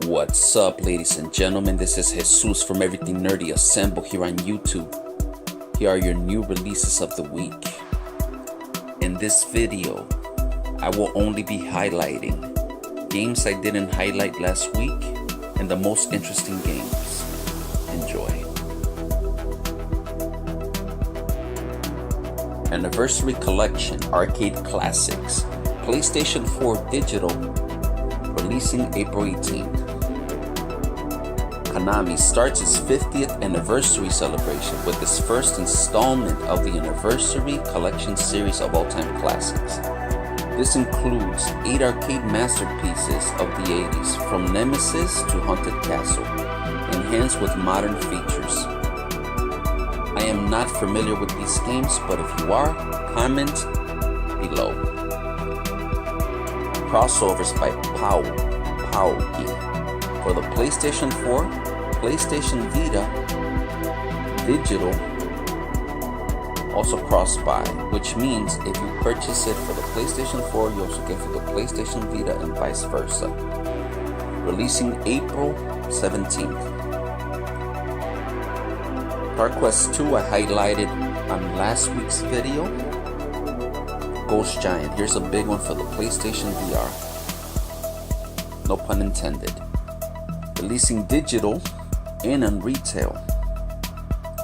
What's up, ladies and gentlemen? This is Jesus from Everything Nerdy Assemble here on YouTube. Here are your new releases of the week. In this video, I will only be highlighting games I didn't highlight last week and the most interesting games. Enjoy. Anniversary Collection Arcade Classics PlayStation 4 Digital, releasing April 18th. Konami starts its 50th anniversary celebration with its first installment of the Anniversary Collection series of all-time classics. This includes 8 arcade masterpieces of the 80s, from Nemesis to Haunted Castle, enhanced with modern features. I am not familiar with these games, but if you are, comment below. Crossovers by Paugi for the PlayStation 4, PlayStation Vita, Digital, also cross-buy, which means if you purchase it for the PlayStation 4, you also get for the PlayStation Vita and vice versa. Releasing April 17th. Dark Quest 2 I highlighted on last week's video. Ghost Giant, here's a big one for the PlayStation VR. No pun intended. Releasing digital and on retail.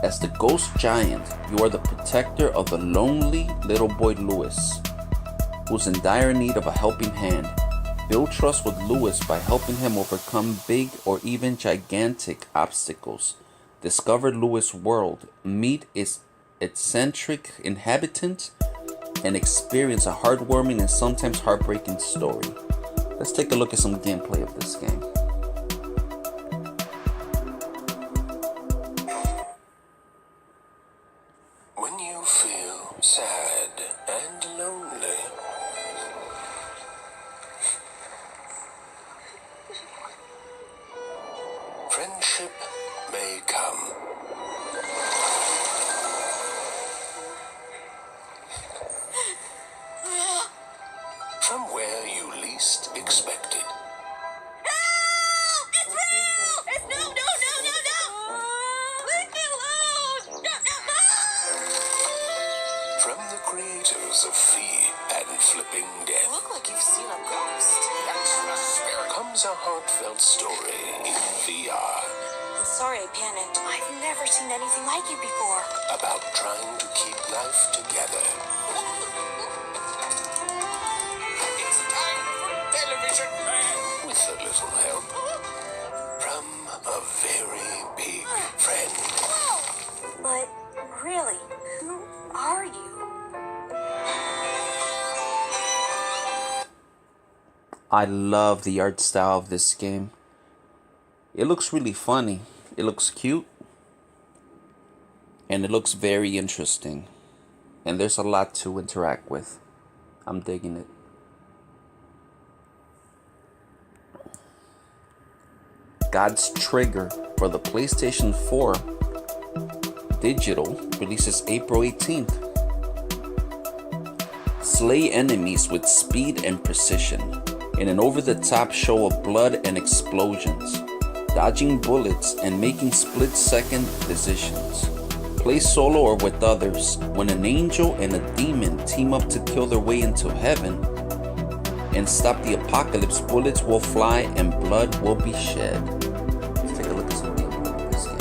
As the Ghost Giant, you are the protector of the lonely little boy Lewis, who's in dire need of a helping hand. Build trust with Lewis by helping him overcome big or even gigantic obstacles. Discover Lewis' world, meet its eccentric inhabitants, and experience a heartwarming and sometimes heartbreaking story. Let's take a look at some gameplay of this game. When you feel sad and lonely, friendship may come. From where you least expect it. Help! It's real! It's no! Leave me alone! No! From the creators of Fee and Flipping Death. Look like you've seen a ghost. That's the spirit. Comes a heartfelt story in VR. I'm sorry I panicked. I've never seen anything like it before. About trying to keep life together. It's time for television, man. With a little help from a very big friend. But really, who are you? I love the art style of this game. It looks really funny. It looks cute. And it looks very interesting. And there's a lot to interact with. I'm digging it. God's Trigger for the PlayStation 4 Digital releases April 18th. Slay enemies with speed and precision in an over-the-top show of blood and explosions, dodging bullets and making split-second decisions. Play solo or with others. When an angel and a demon team up to kill their way into heaven and stop the apocalypse, bullets will fly and blood will be shed. Let's take a look at some gameplay of this game.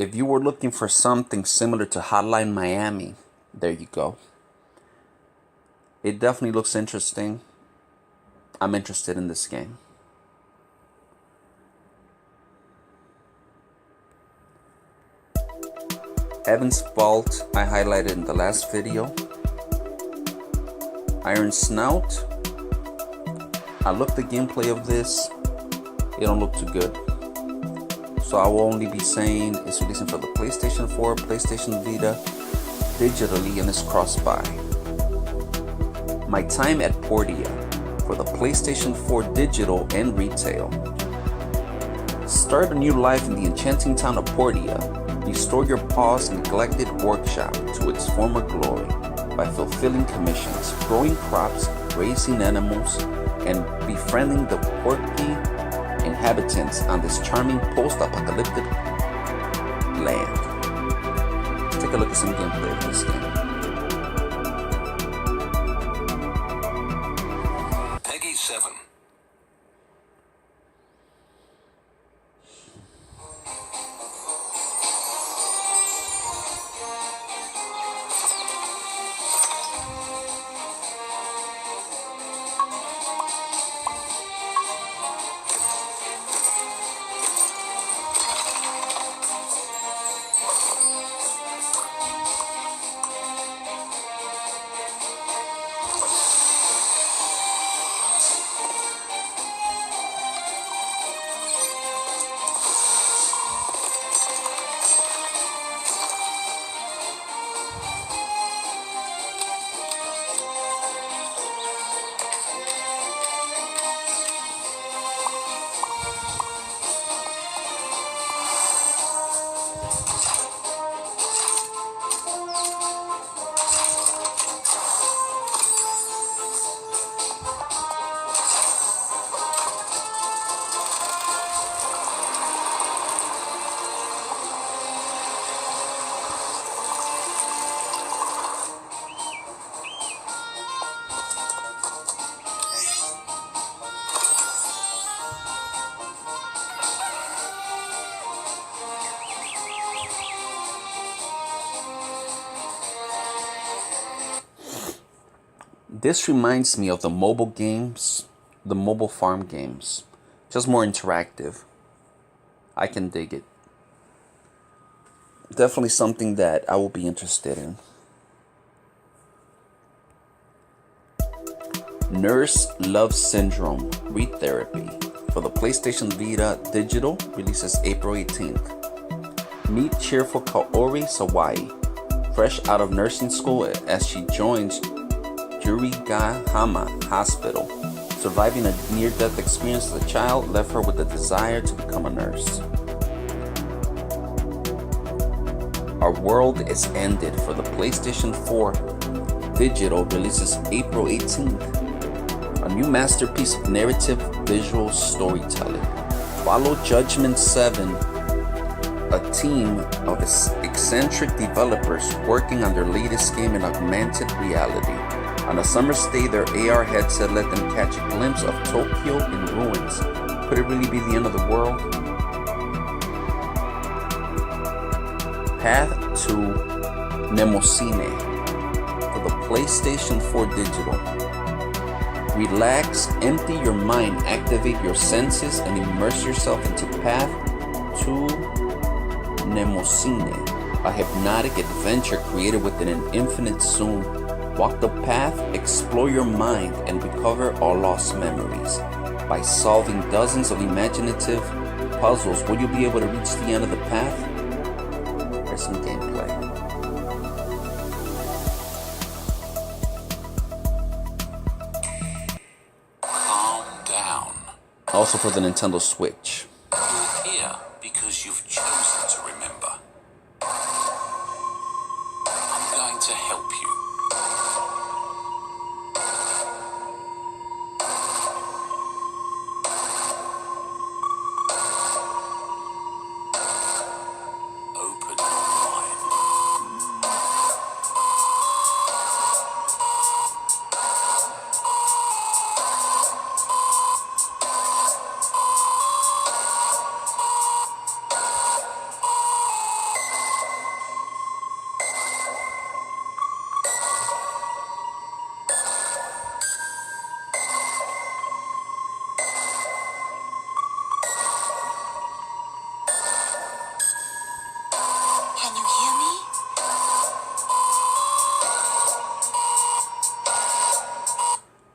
if you were looking for something similar to Hotline Miami, there you go. It definitely looks interesting. I'm interested in this game. Evan's Vault, I highlighted in the last video. Iron Snout, I looked the gameplay of this. It don't look too good. So I will only be saying it's releasing for the PlayStation 4, PlayStation Vita, digitally, and it's cross-buy. My Time at Portia for the PlayStation 4 digital and retail. Start a new life in the enchanting town of Portia. Restore your paused, neglected workshop to its former glory by fulfilling commissions, growing crops, raising animals, and befriending the quirky inhabitants on this charming post-apocalyptic land. Let's take a look at some gameplay of this game. Peggy 7. This reminds me of the mobile games, the mobile farm games. Just more interactive. I can dig it. Definitely something that I will be interested in. Nurse Love Syndrome Read Therapy for the PlayStation Vita digital, releases April 18th. Meet cheerful Kaori Sawai, fresh out of nursing school as she joins Yurigahama Hospital. Surviving a near-death experience as a child left her with the desire to become a nurse. Our World is Ended for the PlayStation 4 digital, releases April 18th. A new masterpiece of narrative visual storytelling. Follow Judgment 7, a team of eccentric developers working on their latest game in augmented reality. On a summer stay, their AR headset let them catch a glimpse of Tokyo in ruins. Could it really be the end of the world? Path to Mnemosyne for the PlayStation 4 digital. Relax, empty your mind, activate your senses, and immerse yourself into Path to Mnemosyne, a hypnotic adventure created within an infinite zoom. Walk the path, explore your mind, and recover all lost memories. By solving dozens of imaginative puzzles, will you be able to reach the end of the path? There's some gameplay. Calm down. Also for the Nintendo Switch. You're here because you've chosen to remember. I'm going to help you. Open your mind.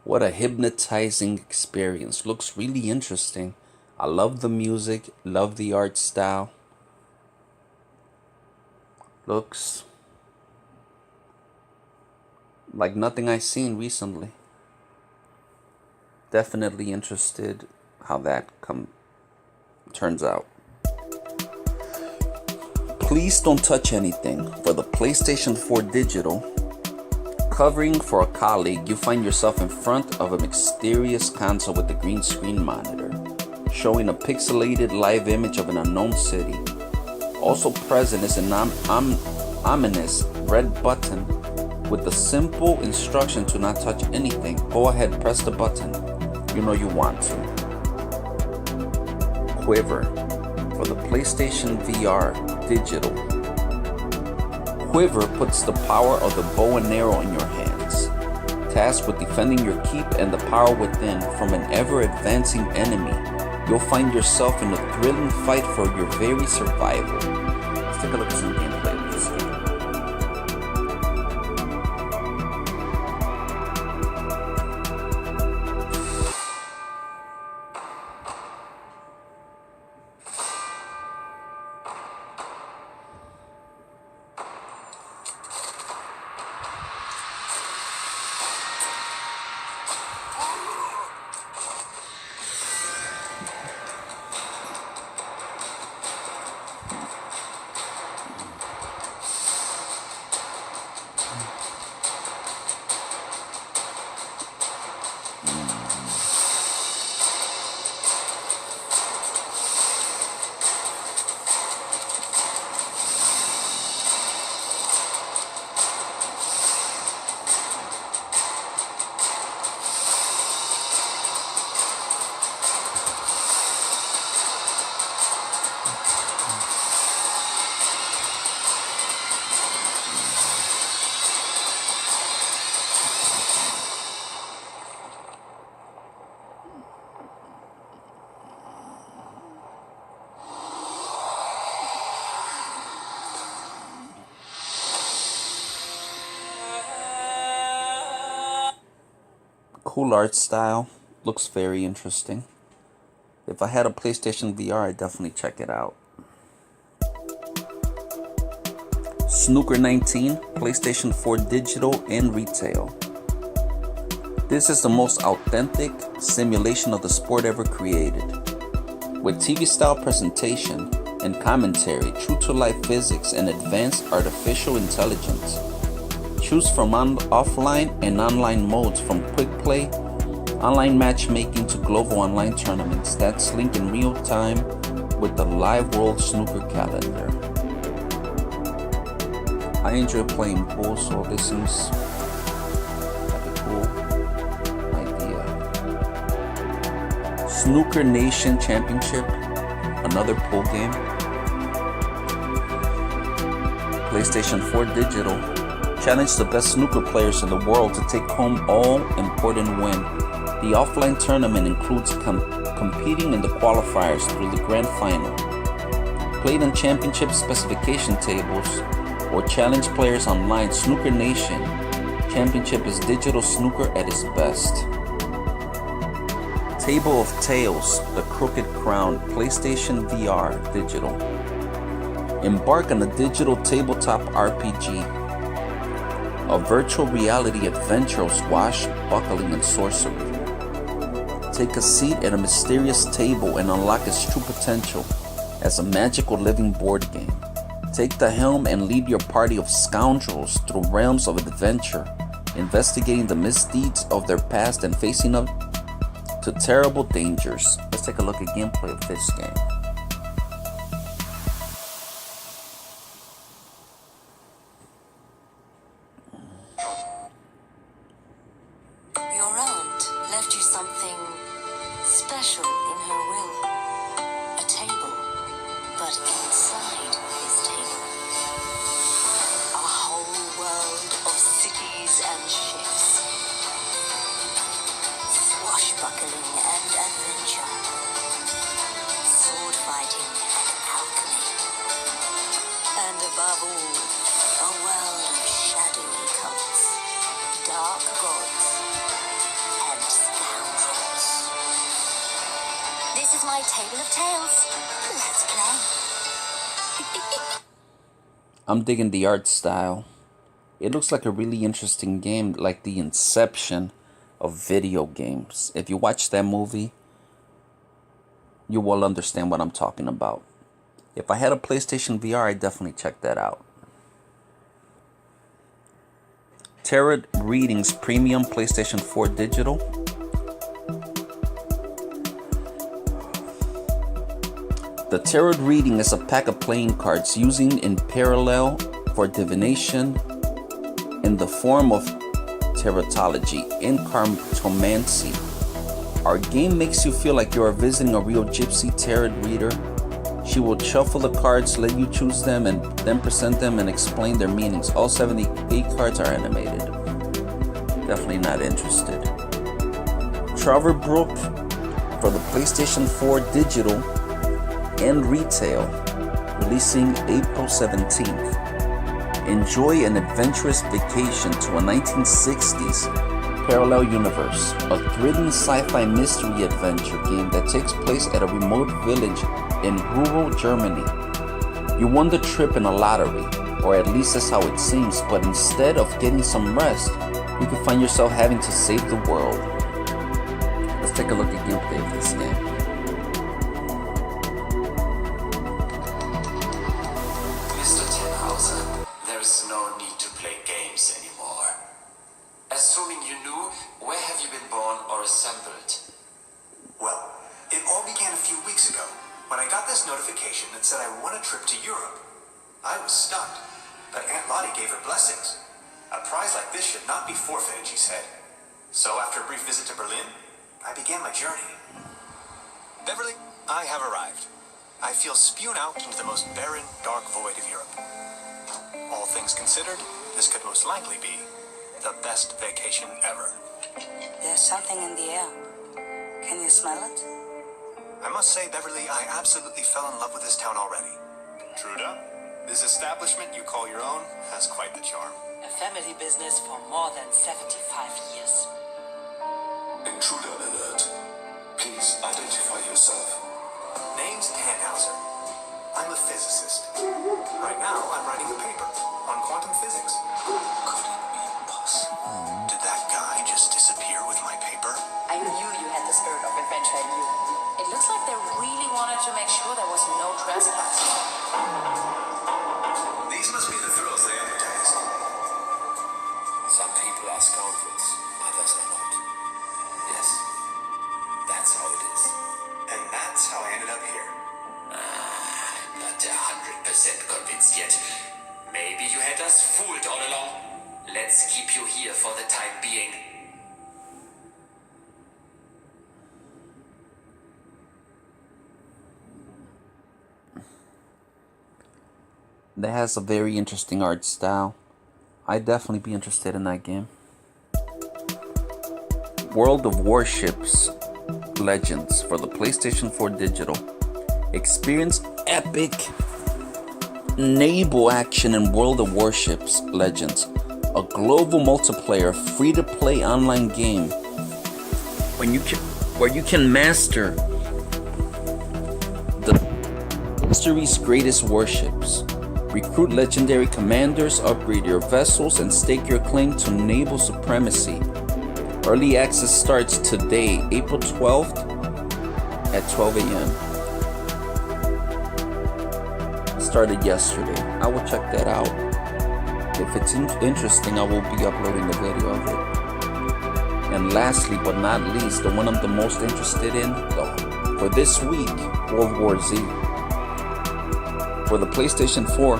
What a hypnotizing experience. Looks really interesting. I love the music, love the art style. Looks like nothing I've seen recently. Definitely interested how that turns out. Please don't touch anything. For the PlayStation 4 Digital, covering for a colleague, you find yourself in front of a mysterious console with a green screen monitor, showing a pixelated live image of an unknown city. Also present is an ominous red button with the simple instruction to not touch anything. Go ahead, press the button. You know you want to. Quiver for the PlayStation VR Digital. Quiver puts the power of the bow and arrow in your hands, tasked with defending your keep and the power within from an ever-advancing enemy. You'll find yourself in a thrilling fight for your very survival. Let's take a look at some gameplay of this game. Cool art style, looks very interesting. If I had a PlayStation VR, I'd definitely check it out. Snooker 19, PlayStation 4 Digital and Retail. This is the most authentic simulation of the sport ever created. With TV-style presentation and commentary, true-to-life physics, and advanced artificial intelligence. Choose from offline and online modes, from quick play, online matchmaking to global online tournaments. That's linked in real time with the live world snooker calendar. I enjoy playing pool, so this seems like a cool idea. Snooker Nation Championship, another pool game. PlayStation 4 Digital. Challenge the best snooker players in the world to take home all important win. The offline tournament includes competing in the qualifiers through the grand final. Played on championship specification tables or challenge players online. Snooker Nation Championship is digital snooker at its best. Table of Tales, The Crooked Crown, PlayStation VR Digital. Embark on a digital tabletop RPG. A virtual reality adventure of swashbuckling and sorcery. Take a seat at a mysterious table and unlock its true potential as a magical living board game. Take the helm and lead your party of scoundrels through realms of adventure, investigating the misdeeds of their past and facing up to terrible dangers. Let's take a look at gameplay of this game. Your aunt left you something special in her will. A table. But inside this table, a whole world of cities and ships. Swashbuckling and adventure. Sword fighting and alchemy. And above all, a world of shadowy cults, dark gods, and my table of tales. Let's play. I'm digging the art style. It looks like a really interesting game, like the inception of video games. If you watch that movie, you will understand what I'm talking about. If I had a PlayStation VR, I'd definitely check that out. Tarot Readings Premium PlayStation 4 Digital. The Tarot Reading is a pack of playing cards using in parallel for divination in the form of tarotology, incartomancy. Our game makes you feel like you are visiting a real gypsy tarot reader. She will shuffle the cards, let you choose them, and then present them and explain their meanings. All 78 cards are animated. Definitely not interested. Traverbrook for the PlayStation 4 Digital and Retail, releasing April 17th. Enjoy an adventurous vacation to a 1960s parallel universe, a thrilling sci-fi mystery adventure game that takes place at a remote village in rural Germany. You won the trip in a lottery, or at least that's how it seems, but instead of getting some rest, you can find yourself having to save the world. Let's take a look at gameplay of this game. Mr. Tenhausen, there is no need to play games anymore. Assuming you knew, where have you been born or assembled? Well, it all began a few weeks ago when I got this notification that said I won a trip to Europe. I was stunned, but Aunt Lottie gave her blessings. A prize like this should not be forfeited, she said. So after a brief visit to Berlin, I began my journey. Beverly, I have arrived. I feel spewed out into the most barren, dark void of Europe. All things considered, this could most likely be the best vacation ever. There's something in the air. Can you smell it? I must say, Beverly, I absolutely fell in love with this town already. Truda, this establishment you call your own has quite the charm. A family business for more than 75 years. Intruder alert. Please identify yourself. Name's Tannhauser. I'm a physicist. Right now, I'm writing a paper on quantum physics. Could it be possible? Did that guy just disappear with my paper? I knew you had the spirit of adventure in you. It looks like they really wanted to make sure there was no trespass. These must be the thrills they advertised. Some people are scoundrels, others are not. Yes, that's how it is. And that's how I ended up here. Not 100% convinced yet. Maybe you had us fooled all along. Let's keep you here for the time being. That has a very interesting art style. I'd definitely be interested in that game. World of Warships Legends for the PlayStation 4 Digital. Experience epic naval action in World of Warships Legends, a global multiplayer free-to-play online game where you can master the history's greatest warships. Recruit legendary commanders, upgrade your vessels, and stake your claim to naval supremacy. Early access starts today, April 12th at 12 a.m. Started yesterday. I will check that out. If it's interesting, I will be uploading a video of it. And lastly, but not least, the one I'm the most interested in, for this week, World War Z. For the PlayStation 4,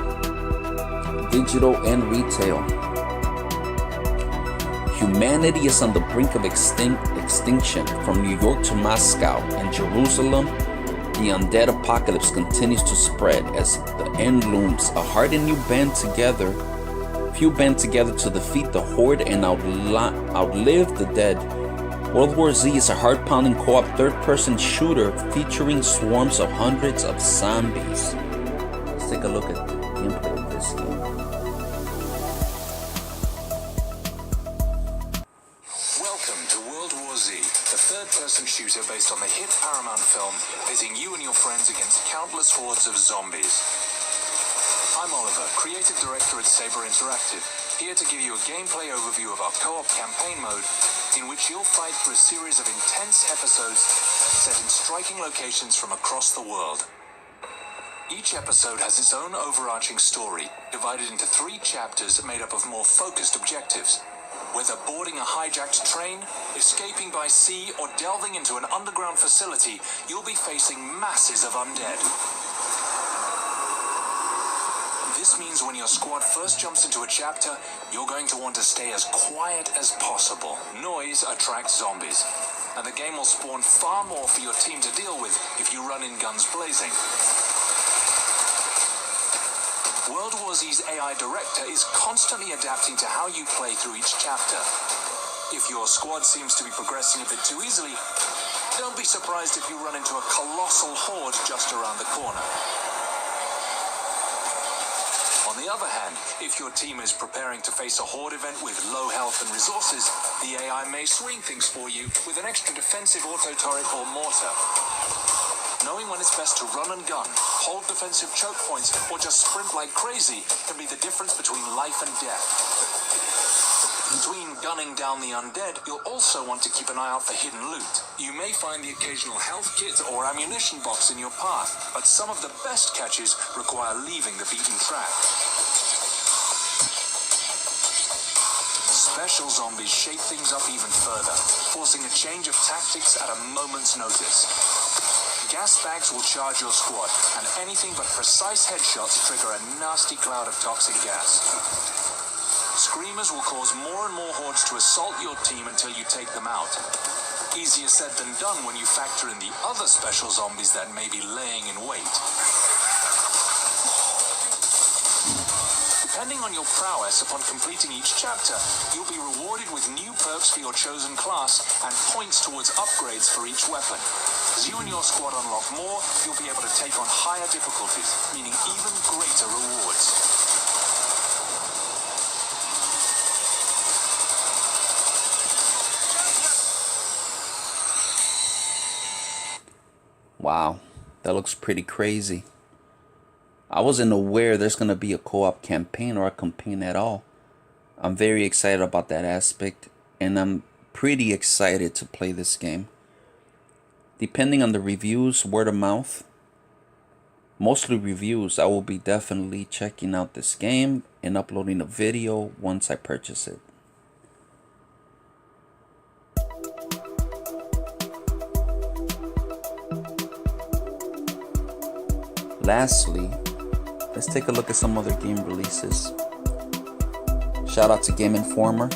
digital and retail. Humanity is on the brink of extinction. From New York to Moscow and Jerusalem, the undead apocalypse continues to spread as the end looms. A hardened few band together to defeat the horde and outlive the dead. World War Z is a heart-pounding co-op third-person shooter featuring swarms of hundreds of zombies. Let's take a look at the gameplay of this game. Welcome to World War Z, the third-person shooter based on the hit Paramount film, pitting you and your friends against countless hordes of zombies. I'm Oliver, creative director at Saber Interactive, here to give you a gameplay overview of our co-op campaign mode, in which you'll fight through a series of intense episodes set in striking locations from across the world. Each episode has its own overarching story, divided into 3 chapters made up of more focused objectives. Whether boarding a hijacked train, escaping by sea, or delving into an underground facility, you'll be facing masses of undead. This means when your squad first jumps into a chapter, you're going to want to stay as quiet as possible. Noise attracts zombies, and the game will spawn far more for your team to deal with if you run in guns blazing. World War Z's AI director is constantly adapting to how you play through each chapter. If your squad seems to be progressing a bit too easily, don't be surprised if you run into a colossal horde just around the corner. On the other hand, if your team is preparing to face a horde event with low health and resources, the AI may swing things for you with an extra defensive auto-turret or mortar. Knowing when it's best to run and gun, hold defensive choke points, or just sprint like crazy can be the difference between life and death. Between gunning down the undead, you'll also want to keep an eye out for hidden loot. You may find the occasional health kit or ammunition box in your path, but some of the best catches require leaving the beaten track. Special zombies shake things up even further, forcing a change of tactics at a moment's notice. Gas bags will charge your squad, and anything but precise headshots trigger a nasty cloud of toxic gas. Screamers will cause more and more hordes to assault your team until you take them out. Easier said than done when you factor in the other special zombies that may be laying in wait. Depending on your prowess upon completing each chapter, you'll be rewarded with new perks for your chosen class and points towards upgrades for each weapon. As you and your squad unlock more, you'll be able to take on higher difficulties, meaning even greater rewards. Wow, that looks pretty crazy. I wasn't aware there's going to be a co-op campaign or a campaign at all. I'm very excited about that aspect, and I'm pretty excited to play this game. Depending on the reviews, word of mouth, mostly reviews, I will be definitely checking out this game and uploading a video once I purchase it. Lastly, let's take a look at some other game releases. Shout out to Game Informer.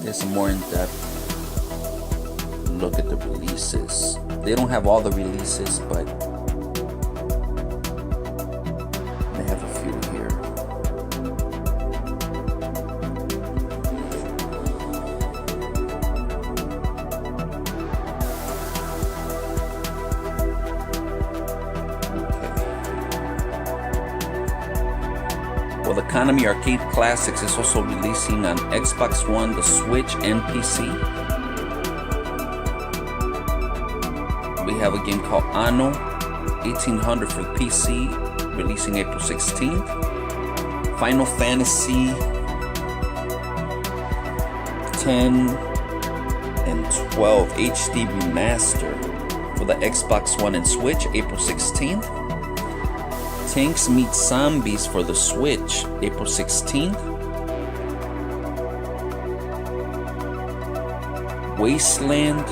There's a more in-depth look at the releases. They don't have all the releases, but they have a few here. Well, the Konami Arcade Classics is also releasing on Xbox One, the Switch, and PC. We have a game called Anno 1800 for the PC, releasing April 16th. Final Fantasy 10 and 12 HD Remaster for the Xbox One and Switch, April 16th. Tanks Meet Zombies for the Switch, April 16th. Wasteland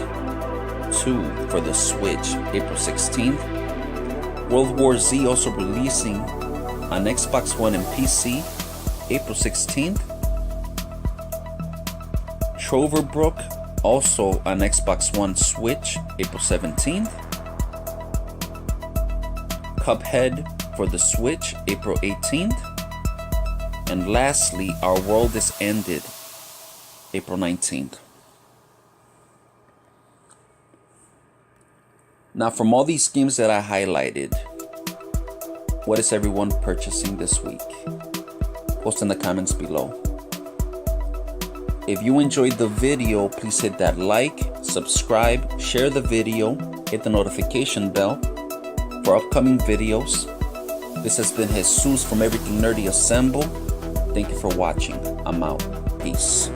2 for the Switch, April 16th. World War Z also releasing on Xbox One and PC, April 16th. Troverbrook also on Xbox One, Switch, April 17th. Cuphead for the Switch, April 18th. And lastly, Our World Is Ended, April 19th. Now, from all these games that I highlighted, what is everyone purchasing this week? Post in the comments below. If you enjoyed the video, please hit that like, subscribe, share the video, hit the notification bell for upcoming videos. This has been Jesus from Everything Nerdy Assemble. Thank you for watching. I'm out. Peace.